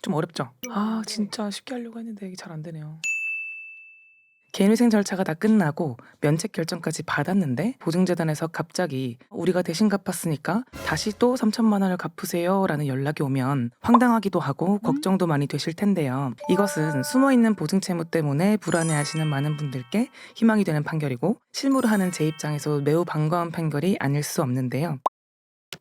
좀 어렵죠? 진짜 쉽게 하려고 했는데 이게 잘 안 되네요. 개인회생 절차가 다 끝나고 면책 결정까지 받았는데 보증재단에서 갑자기 우리가 대신 갚았으니까 다시 또 3천만 원을 갚으세요 라는 연락이 오면 황당하기도 하고 걱정도 많이 되실 텐데요. 이것은 숨어있는 보증채무 때문에 불안해하시는 많은 분들께 희망이 되는 판결이고 실무를 하는 제 입장에서 매우 반가운 판결이 아닐 수 없는데요.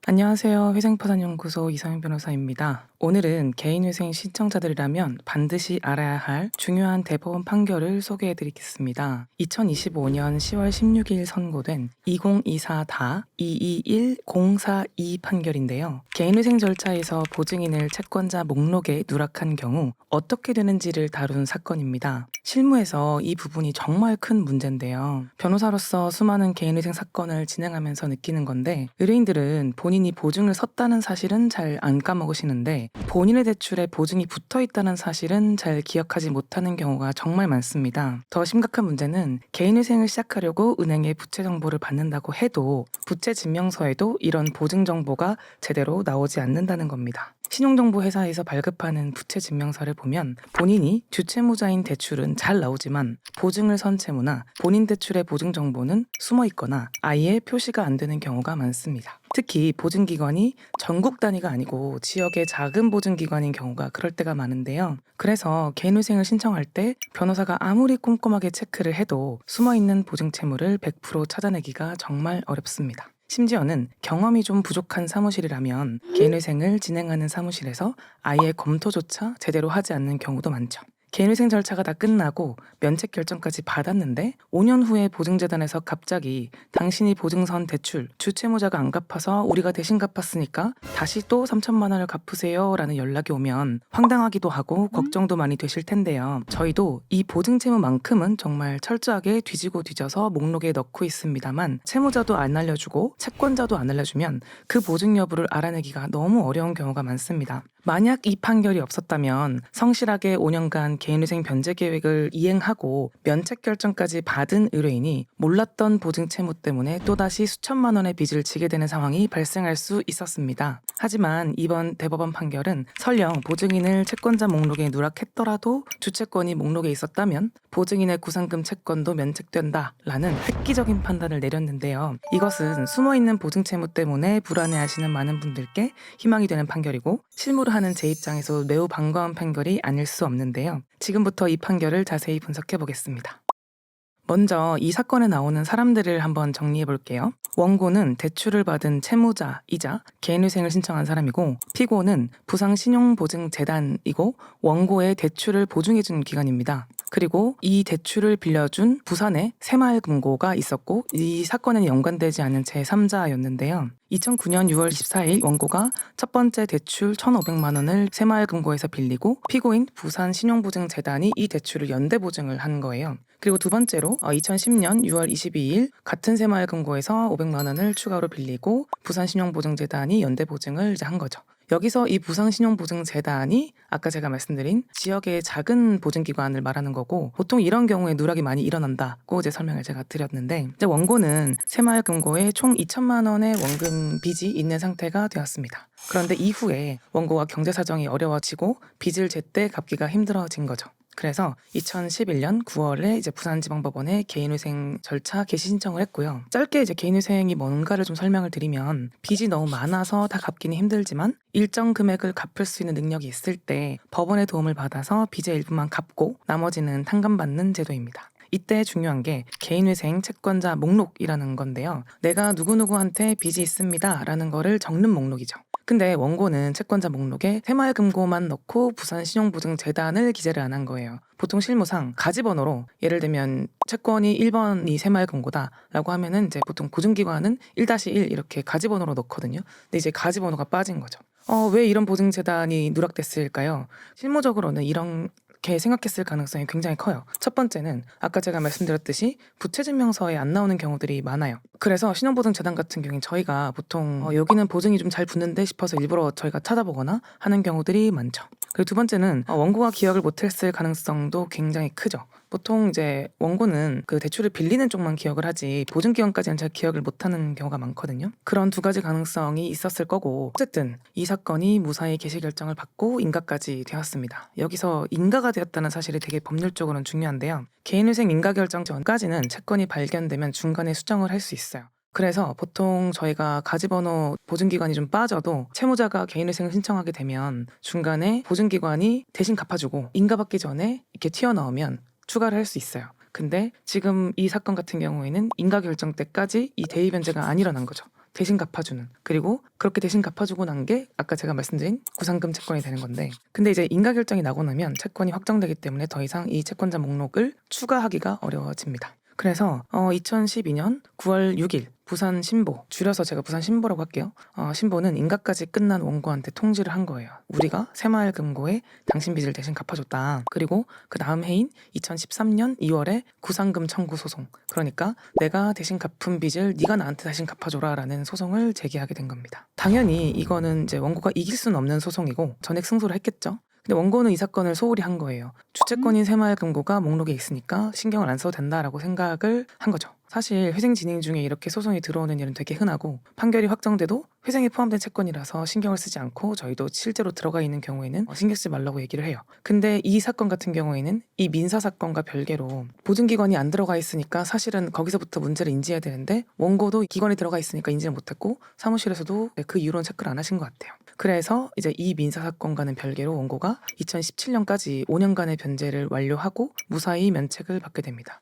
안녕하세요. 회생파산연구소 이상현 변호사입니다. 오늘은 개인회생 신청자들이라면 반드시 알아야 할 중요한 대법원 판결을 소개해 드리겠습니다. 2025년 10월 16일 선고된 2024-221042 판결인데요. 개인회생 절차에서 보증인을 채권자 목록에 누락한 경우 어떻게 되는지를 다룬 사건입니다. 실무에서 이 부분이 정말 큰 문제인데요. 변호사로서 수많은 개인회생 사건을 진행하면서 느끼는 건데 의뢰인들은 본인이 보증을 섰다는 사실은 잘 안 까먹으시는데 본인의 대출에 보증이 붙어 있다는 사실은 잘 기억하지 못하는 경우가 정말 많습니다. 더 심각한 문제는 개인회생을 시작하려고 은행에 부채 정보를 받는다고 해도 부채 증명서에도 이런 보증 정보가 제대로 나오지 않는다는 겁니다. 신용정보 회사에서 발급하는 부채 증명서를 보면 본인이 주채무자인 대출은 잘 나오지만 보증을 선 채무나 본인 대출의 보증 정보는 숨어 있거나 아예 표시가 안 되는 경우가 많습니다. 특히 보증기관이 전국 단위가 아니고 지역의 작은 보증기관인 경우가 그럴 때가 많은데요. 그래서 개인회생을 신청할 때 변호사가 아무리 꼼꼼하게 체크를 해도 숨어있는 보증채무를 100% 찾아내기가 정말 어렵습니다. 심지어는 경험이 좀 부족한 사무실이라면 개인회생을 진행하는 사무실에서 아예 검토조차 제대로 하지 않는 경우도 많죠. 개인회생 절차가 다 끝나고 면책 결정까지 받았는데 5년 후에 보증재단에서 갑자기 당신이 보증선 대출 주채무자가 안 갚아서 우리가 대신 갚았으니까 다시 또 3천만 원을 갚으세요 라는 연락이 오면 황당하기도 하고 걱정도 많이 되실 텐데요. 저희도 이 보증채무만큼은 정말 철저하게 뒤지고 뒤져서 목록에 넣고 있습니다만 채무자도 안 알려주고 채권자도 안 알려주면 그 보증 여부를 알아내기가 너무 어려운 경우가 많습니다. 만약 이 판결이 없었다면 성실하게 5년간 개인회생 변제 계획을 이행하고 면책 결정까지 받은 의뢰인이 몰랐던 보증 채무 때문에 또다시 수천만 원의 빚을 지게 되는 상황이 발생할 수 있었습니다. 하지만 이번 대법원 판결은 설령 보증인을 채권자 목록에 누락했더라도 주채권이 목록에 있었다면 보증인의 구상금 채권도 면책된다라는 획기적인 판단을 내렸는데요. 이것은 숨어있는 보증 채무 때문에 불안해하시는 많은 분들께 희망이 되는 판결이고 실무를 하는 제 입장에서 매우 반가운 판결이 아닐 수 없는데요. 지금부터 이 판결을 자세히 분석해 보겠습니다. 먼저 이 사건에 나오는 사람들을 한번 정리해 볼게요. 원고는 대출을 받은 채무자이자 개인회생을 신청한 사람이고 피고는 부상신용보증재단이고 원고의 대출을 보증해준 기관입니다. 그리고 이 대출을 빌려준 부산에 새마을금고가 있었고 이 사건에는 연관되지 않은 제3자였는데요. 2009년 6월 24일 원고가 첫 번째 대출 1,500만 원을 새마을금고에서 빌리고 피고인 부산신용보증재단이 이 대출을 연대보증을 한 거예요. 그리고 두 번째로 2010년 6월 22일 같은 새마을금고에서 500만 원을 추가로 빌리고 부산신용보증재단이 연대보증을 한 거죠. 여기서 이 부산신용보증재단이 아까 제가 말씀드린 지역의 작은 보증기관을 말하는 거고 보통 이런 경우에 누락이 많이 일어난다고 이제 설명을 제가 드렸는데 이제 원고는 새마을금고에 총 2천만 원의 원금 빚이 있는 상태가 되었습니다. 그런데 이후에 원고가 경제사정이 어려워지고 빚을 제때 갚기가 힘들어진 거죠. 그래서 2011년 9월에 이제 부산지방법원에 개인회생 절차 개시 신청을 했고요. 짧게 이제 개인회생이 뭔가를 좀 설명을 드리면 빚이 너무 많아서 다 갚기는 힘들지만 일정 금액을 갚을 수 있는 능력이 있을 때 법원의 도움을 받아서 빚의 일부만 갚고 나머지는 탕감받는 제도입니다. 이때 중요한 게 개인회생 채권자 목록이라는 건데요. 내가 누구누구한테 빚이 있습니다 라는 거를 적는 목록이죠. 근데 원고는 채권자 목록에 새마을금고만 넣고 부산신용보증재단을 기재를 안 한 거예요. 보통 실무상 가지번호로 예를 들면 채권이 1번이 새마을금고다라고 하면은 이제 보통 보증기관은 1-1 이렇게 가지번호로 넣거든요. 근데 이제 가지번호가 빠진 거죠. 왜 이런 보증재단이 누락됐을까요? 실무적으로는 이렇게 생각했을 가능성이 굉장히 커요. 첫 번째는 아까 제가 말씀드렸듯이 부채증명서에 안 나오는 경우들이 많아요. 그래서 신용보증재단 같은 경우에 저희가 보통 여기는 보증이 좀 잘 붙는데 싶어서 일부러 저희가 찾아보거나 하는 경우들이 많죠. 그리고 두 번째는 원고가 기억을 못했을 가능성도 굉장히 크죠. 보통 이제 원고는 그 대출을 빌리는 쪽만 기억을 하지 보증기간까지는 잘 기억을 못하는 경우가 많거든요. 그런 두 가지 가능성이 있었을 거고, 어쨌든 이 사건이 무사히 개시 결정을 받고 인가까지 되었습니다. 여기서 인가가 되었다는 사실이 되게 법률적으로는 중요한데요. 개인회생 인가 결정 전까지는 채권이 발견되면 중간에 수정을 할 수 있어요. 그래서 보통 저희가 가지번호 보증기간이 좀 빠져도 채무자가 개인회생을 신청하게 되면 중간에 보증기관이 대신 갚아주고 인가받기 전에 이렇게 튀어나오면 추가를 할 수 있어요. 근데 지금 이 사건 같은 경우에는 인가 결정 때까지 이 대위 변제가 안 일어난 거죠. 대신 갚아주는. 그리고 그렇게 대신 갚아주고 난 게 아까 제가 말씀드린 구상금 채권이 되는 건데, 근데 이제 인가 결정이 나고 나면 채권이 확정되기 때문에 더 이상 이 채권자 목록을 추가하기가 어려워집니다. 그래서 2012년 9월 6일 부산 신보, 줄여서 제가 부산 신보라고 할게요. 신보는 인가까지 끝난 원고한테 통지를 한 거예요. 우리가 새마을금고에 당신 빚을 대신 갚아줬다. 그리고 그 다음 해인 2013년 2월에 구상금 청구 소송, 그러니까 내가 대신 갚은 빚을 네가 나한테 대신 갚아줘라 라는 소송을 제기하게 된 겁니다. 당연히 이거는 이제 원고가 이길 수는 없는 소송이고 전액 승소를 했겠죠. 근데 원고는 이 사건을 소홀히 한 거예요. 주채권인 새마을금고가 목록에 있으니까 신경을 안 써도 된다라고 생각을 한 거죠. 사실 회생 진행 중에 이렇게 소송이 들어오는 일은 되게 흔하고, 판결이 확정돼도 회생에 포함된 채권이라서 신경을 쓰지 않고 저희도 실제로 들어가 있는 경우에는 신경 쓰지 말라고 얘기를 해요. 근데 이 사건 같은 경우에는 이 민사 사건과 별개로 보증기관이 안 들어가 있으니까 사실은 거기서부터 문제를 인지해야 되는데, 원고도 기관이 들어가 있으니까 인지를 못했고 사무실에서도 그 이후로는 체크를 안 하신 것 같아요. 그래서 이제 이 민사 사건과는 별개로 원고가 2017년까지 5년간의 변제를 완료하고 무사히 면책을 받게 됩니다.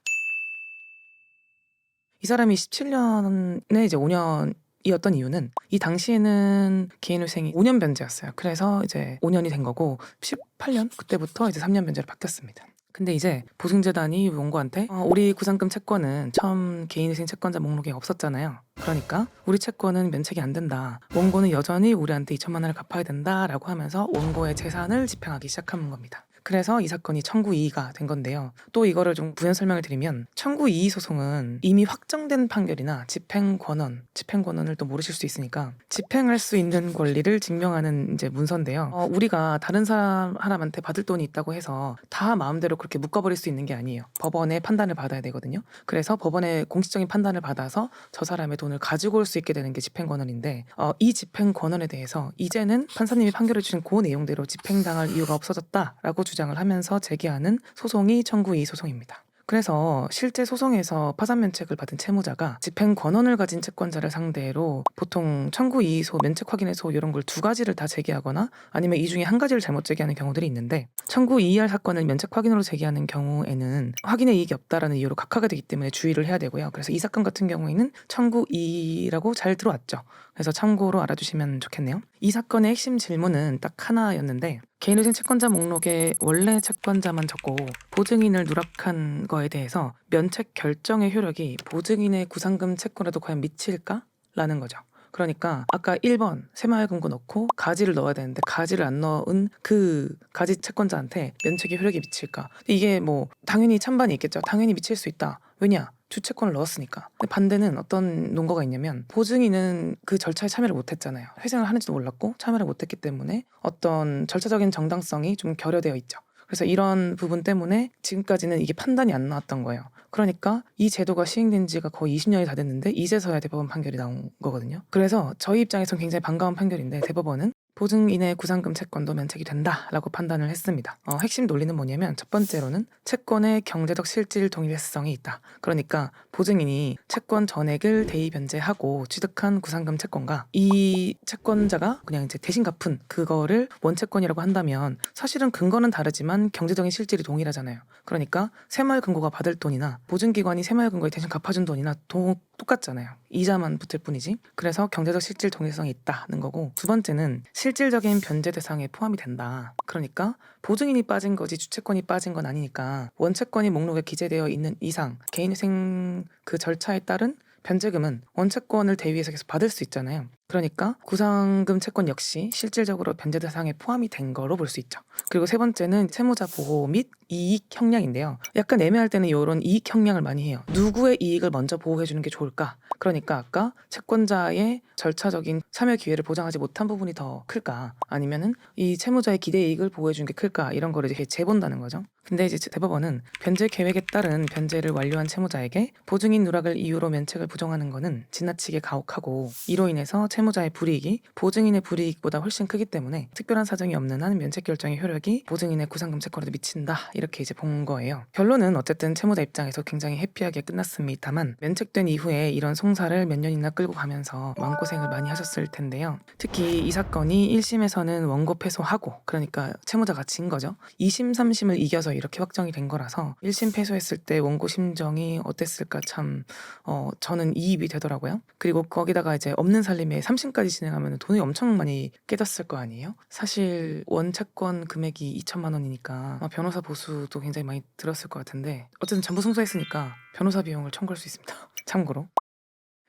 이 사람이 17년에 이제 5년이었던 이유는 이 당시에는 개인회생이 5년 변제였어요. 그래서 이제 5년이 된 거고, 18년 그때부터 이제 3년 변제로 바뀌었습니다. 근데 이제 보증재단이 원고한테 우리 구상금 채권은 처음 개인회생 채권자 목록에 없었잖아요. 그러니까 우리 채권은 면책이 안 된다. 원고는 여전히 우리한테 2천만 원을 갚아야 된다라고 하면서 원고의 재산을 집행하기 시작한 겁니다. 그래서 이 사건이 청구 이의가 된 건데요. 또 이거를 좀 부연 설명을 드리면, 청구 이의 소송은 이미 확정된 판결이나 집행권원을 또 모르실 수 있으니까 집행할 수 있는 권리를 증명하는 이제 문서인데요. 우리가 다른 사람한테 받을 돈이 있다고 해서 다 마음대로 그렇게 묶어버릴 수 있는 게 아니에요. 법원의 판단을 받아야 되거든요. 그래서 법원의 공식적인 판단을 받아서 저 사람의 돈을 가지고 올 수 있게 되는 게 집행권원인데, 이 집행권원에 대해서 이제는 판사님이 판결해 주신 그 내용대로 집행당할 이유가 없어졌다라고 주장을 하면서 제기하는 소송이 청구 이의 소송입니다. 그래서 실제 소송에서 파산면책을 받은 채무자가 집행권원을 가진 채권자를 상대로 보통 청구 이의소, 면책 확인의소 이런 걸 두 가지를 다 제기하거나 아니면 이 중에 한 가지를 잘못 제기하는 경우들이 있는데, 청구 이의할 사건을 면책 확인으로 제기하는 경우에는 확인의 이익이 없다라는 이유로 각하가 되기 때문에 주의를 해야 되고요. 그래서 이 사건 같은 경우에는 청구 이의라고 잘 들어왔죠. 그래서 참고로 알아주시면 좋겠네요. 이 사건의 핵심 질문은 딱 하나였는데, 개인회생 채권자 목록에 원래 채권자만 적고 보증인을 누락한 거에 대해서 면책 결정의 효력이 보증인의 구상금 채권에도 과연 미칠까? 라는 거죠. 그러니까 아까 1번 새마을금고 넣고 가지를 넣어야 되는데 가지를 안 넣은 그 가지 채권자한테 면책의 효력이 미칠까? 이게 뭐 당연히 찬반이 있겠죠. 당연히 미칠 수 있다. 왜냐? 주채권을 넣었으니까. 근데 반대는 어떤 논거가 있냐면, 보증인은 그 절차에 참여를 못했잖아요. 회생을 하는지도 몰랐고 참여를 못했기 때문에 어떤 절차적인 정당성이 좀 결여되어 있죠. 그래서 이런 부분 때문에 지금까지는 이게 판단이 안 나왔던 거예요. 그러니까 이 제도가 시행된 지가 거의 20년이 다 됐는데 이제서야 대법원 판결이 나온 거거든요. 그래서 저희 입장에서는 굉장히 반가운 판결인데, 대법원은 보증인의 구상금 채권도 면책이 된다라고 판단을 했습니다. 핵심 논리는 뭐냐면, 첫 번째로는 채권의 경제적 실질 동일성이 있다. 그러니까 보증인이 채권 전액을 대의 변제하고 취득한 구상금 채권과 이 채권자가 그냥 이제 대신 갚은 그거를 원채권이라고 한다면 사실은 근거는 다르지만 경제적인 실질이 동일하잖아요. 그러니까 새마을금고가 받을 돈이나 보증기관이 새마을금고에 대신 갚아준 돈이나 똑같잖아요. 이자만 붙을 뿐이지. 그래서 경제적 실질 동일성이 있다는 거고, 두 번째는 실질적인 변제 대상에 포함이 된다. 그러니까 보증인이 빠진 거지 주채권이 빠진 건 아니니까 원채권이 목록에 기재되어 있는 이상 개인회생 그 절차에 따른 변제금은 원채권을 대위해서 계속 받을 수 있잖아요. 그러니까 구상금 채권 역시 실질적으로 변제 대상에 포함이 된 거로 볼 수 있죠. 그리고 세 번째는 채무자 보호 및 이익 형량인데요. 약간 애매할 때는 이런 이익 형량을 많이 해요. 누구의 이익을 먼저 보호해 주는 게 좋을까? 그러니까 아까 채권자의 절차적인 참여 기회를 보장하지 못한 부분이 더 클까? 아니면은 이 채무자의 기대 이익을 보호해 주는 게 클까? 이런 거를 이제 재본다는 거죠. 근데 이제 대법원은 변제 계획에 따른 변제를 완료한 채무자에게 보증인 누락을 이유로 면책을 부정하는 것은 지나치게 가혹하고, 이로 인해서 채무자의 불이익이 보증인의 불이익보다 훨씬 크기 때문에 특별한 사정이 없는 한 면책 결정의 효력이 보증인의 구상금 채권에도 미친다, 이렇게 이제 본 거예요. 결론은 어쨌든 채무자 입장에서 굉장히 해피하게 끝났습니다만, 면책된 이후에 이런 송사를 몇 년이나 끌고 가면서 마음고생을 많이 하셨을 텐데요. 특히 이 사건이 1심에서는 원고 패소하고, 그러니까 채무자가 진 거죠. 2심, 3심을 이겨서 이렇게 확정이 된 거라서 1심 패소했을 때 원고 심정이 어땠을까 참 저는 이입이 되더라고요. 그리고 거기다가 이제 없는 살림에 3심까지 진행하면 돈이 엄청 많이 깨졌을 거 아니에요. 사실 원채권 금액이 2천만 원이니까 변호사 보수도 굉장히 많이 들었을 것 같은데, 어쨌든 전부 승소했으니까 변호사 비용을 청구할 수 있습니다. 참고로.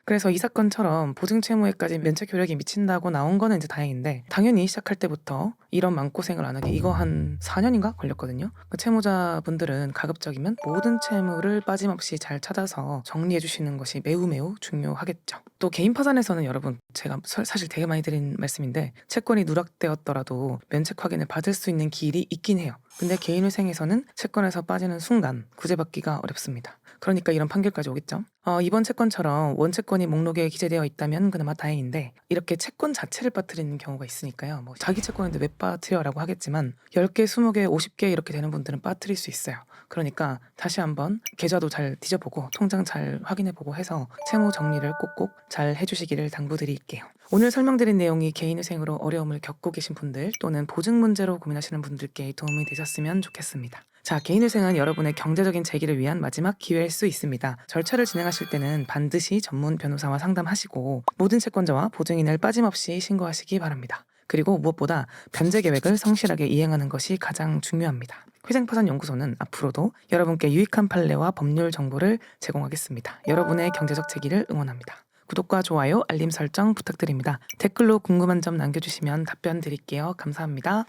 그래서 이 사건처럼 보증 채무에까지 면책 효력이 미친다고 나온 거는 이제 다행인데, 당연히 시작할 때부터 이런 마음고생을 안 하게 이거 한 4년인가 걸렸거든요. 그 채무자분들은 가급적이면 모든 채무를 빠짐없이 잘 찾아서 정리해 주시는 것이 매우 매우 중요하겠죠. 또 개인 파산에서는 여러분, 제가 사실 되게 많이 드린 말씀인데, 채권이 누락되었더라도 면책 확인을 받을 수 있는 길이 있긴 해요. 근데 개인회생에서는 채권에서 빠지는 순간 구제받기가 어렵습니다. 그러니까 이런 판결까지 오겠죠. 이번 채권처럼 원채권이 목록에 기재되어 있다면 그나마 다행인데, 이렇게 채권 자체를 빠뜨리는 경우가 있으니까요. 뭐 자기 채권인데 왜 빠뜨려라고 하겠지만 10개, 20개, 50개 이렇게 되는 분들은 빠뜨릴 수 있어요. 그러니까 다시 한번 계좌도 잘 뒤져보고 통장 잘 확인해보고 해서 채무 정리를 꼭꼭 잘 해주시기를 당부드릴게요. 오늘 설명드린 내용이 개인회생으로 어려움을 겪고 계신 분들 또는 보증 문제로 고민하시는 분들께 도움이 되셨으면 좋겠습니다. 자, 개인회생은 여러분의 경제적인 재기를 위한 마지막 기회일 수 있습니다. 절차를 진행하실 때는 반드시 전문 변호사와 상담하시고 모든 채권자와 보증인을 빠짐없이 신고하시기 바랍니다. 그리고 무엇보다 변제 계획을 성실하게 이행하는 것이 가장 중요합니다. 회생파산연구소는 앞으로도 여러분께 유익한 판례와 법률 정보를 제공하겠습니다. 여러분의 경제적 재기를 응원합니다. 구독과 좋아요, 알림 설정 부탁드립니다. 댓글로 궁금한 점 남겨주시면 답변 드릴게요. 감사합니다.